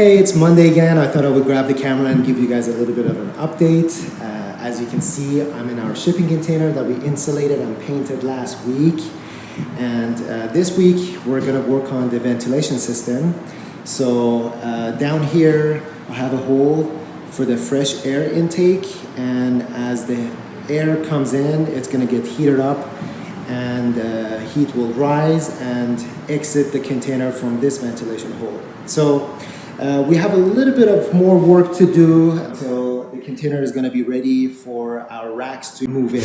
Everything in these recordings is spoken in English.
Hey, it's Monday again. I thought I would grab the camera and give you guys a little bit of an update. As you can see, I'm in our shipping container that we insulated and painted last week. And this week, we're gonna work on the ventilation system. So down here, I have a hole for the fresh air intake. And as the air comes in, it's gonna get heated up and heat will rise and exit the container from this ventilation hole. So we have a little bit of more work to do until the container is going to be ready for our racks to move in.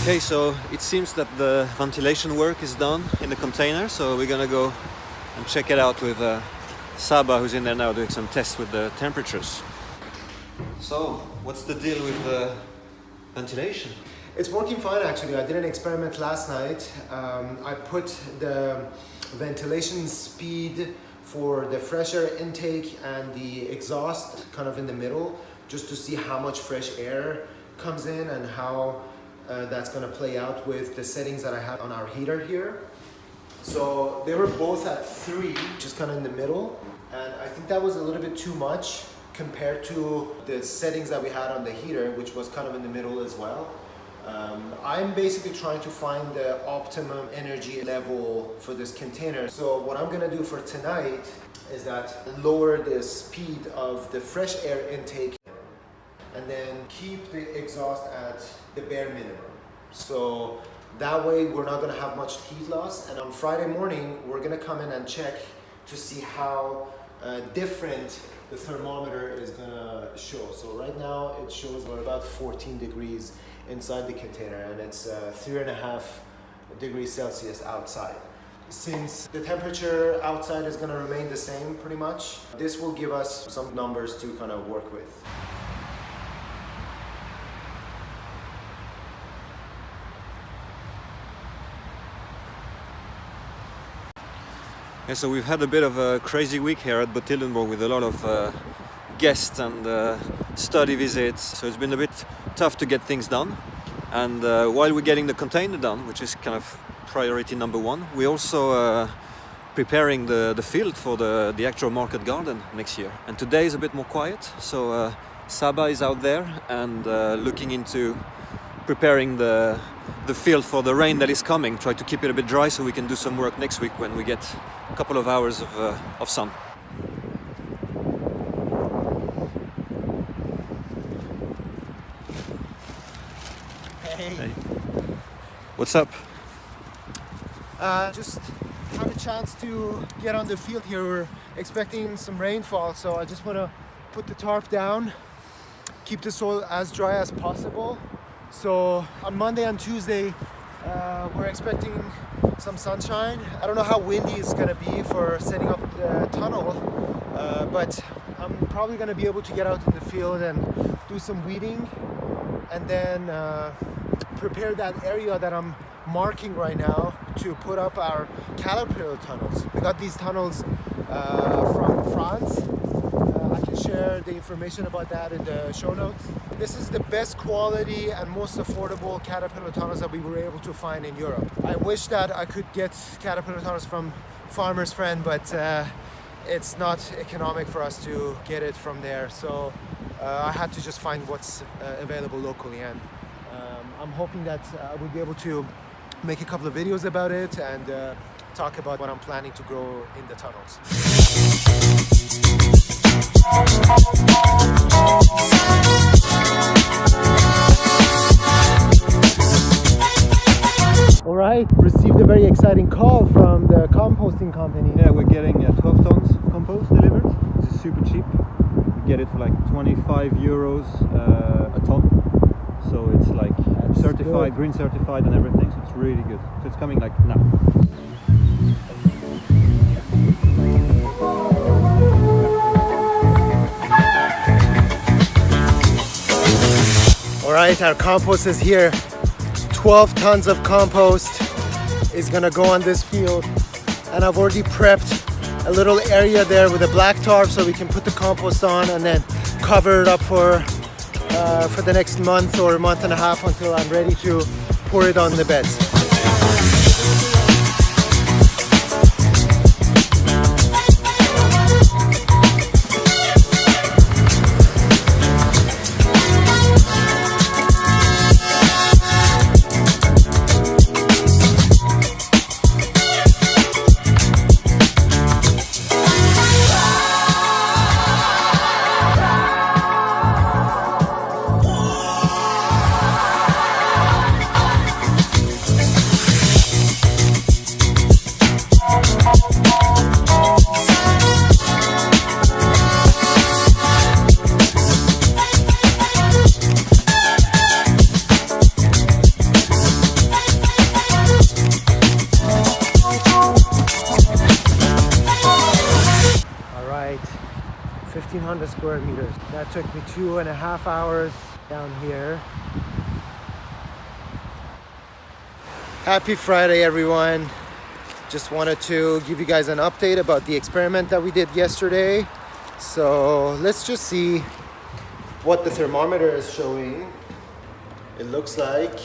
Okay, so it seems that the ventilation work is done in the container, so we're gonna go and check it out with Saba, who's in there now doing some tests with the temperatures. So, what's the deal with the ventilation? It's working fine actually. I did an experiment last night. I put the ventilation speed for the fresh air intake and the exhaust kind of in the middle, just to see how much fresh air comes in and how that's going to play out with the settings that I have on our heater here. So they were both at 3, just kind of in the middle, and I think that was a little bit too much compared to the settings that we had on the heater, which was kind of in the middle as well. I'm basically trying to find the optimum energy level for this container. So what I'm going to do for tonight is that lower the speed of the fresh air intake and then keep the exhaust at the bare minimum. So that way we're not gonna have much heat loss. And on Friday morning, we're gonna come in and check to see how different the thermometer is gonna show. So right now it shows we're about 14 degrees inside the container, and it's 3.5 degrees Celsius outside. Since the temperature outside is gonna remain the same pretty much, this will give us some numbers to kind of work with. Yeah, so we've had a bit of a crazy week here at Botildenborg with a lot of guests and study visits, so it's been a bit tough to get things done. And while we're getting the container done, which is kind of priority number 1, we're also preparing the field for the actual market garden next year. And today is a bit more quiet, so Saba is out there and looking into preparing the field for the rain that is coming, try to keep it a bit dry so we can do some work next week when we get a couple of hours of sun. Hey. What's up? Just have a chance to get on the field here. We're expecting some rainfall, so I just want to put the tarp down, keep the soil as dry as possible. So on Monday and Tuesday, we're expecting some sunshine. I don't know how windy it's gonna be for setting up the tunnel, but I'm probably gonna be able to get out in the field and do some weeding, and then prepare that area that I'm marking right now to put up our caterpillar tunnels. We got these tunnels from France. I can share the information about that in the show notes. This is the best quality and most affordable caterpillar tunnels that we were able to find in Europe. I wish that I could get caterpillar tunnels from Farmer's Friend, but it's not economic for us to get it from there. So I had to just find what's available locally, and I'm hoping that I will be able to make a couple of videos about it and talk about what I'm planning to grow in the tunnels. All right, received a very exciting call from the composting company. Yeah, we're getting 12 tons of compost delivered. This is super cheap. We get it for like 25 euros a ton. So it's like certified, green certified and everything, so it's really good. So it's coming like now. All right, our compost is here. 12 tons of compost. is gonna go on this field, and I've already prepped a little area there with a black tarp so we can put the compost on and then cover it up for the next month or a month and a half until I'm ready to pour it on the beds. All right, 1,500 square meters. That took me 2.5 hours down here. Happy Friday, everyone. Just wanted to give you guys an update about the experiment that we did yesterday. So let's just see what the thermometer is showing. It looks like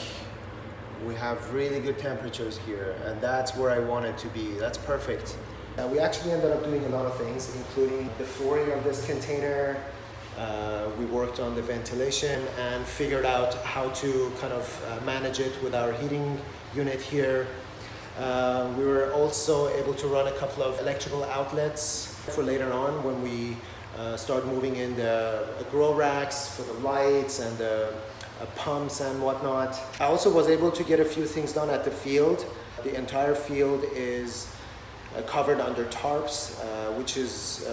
we have really good temperatures here, and that's where I want it to be. That's perfect. We actually ended up doing a lot of things, including the flooring of this container. We worked on the ventilation and figured out how to kind of manage it with our heating unit here. We were also able to run a couple of electrical outlets for later on when we start moving in the grow racks for the lights and the pumps and whatnot. I also was able to get a few things done at the field. The entire field is covered under tarps, which is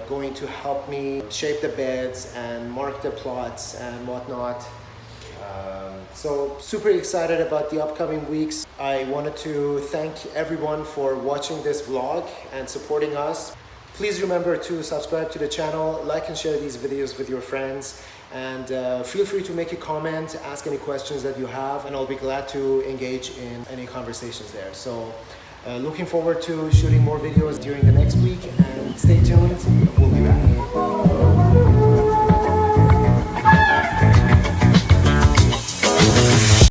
going to help me shape the beds and mark the plots and whatnot. So super excited about the upcoming weeks. I wanted to thank everyone for watching this vlog and supporting us. Please remember to subscribe to the channel, like and share these videos with your friends, and feel free to make a comment, ask any questions that you have, and I'll be glad to engage in any conversations there. So looking forward to shooting more videos during the next week.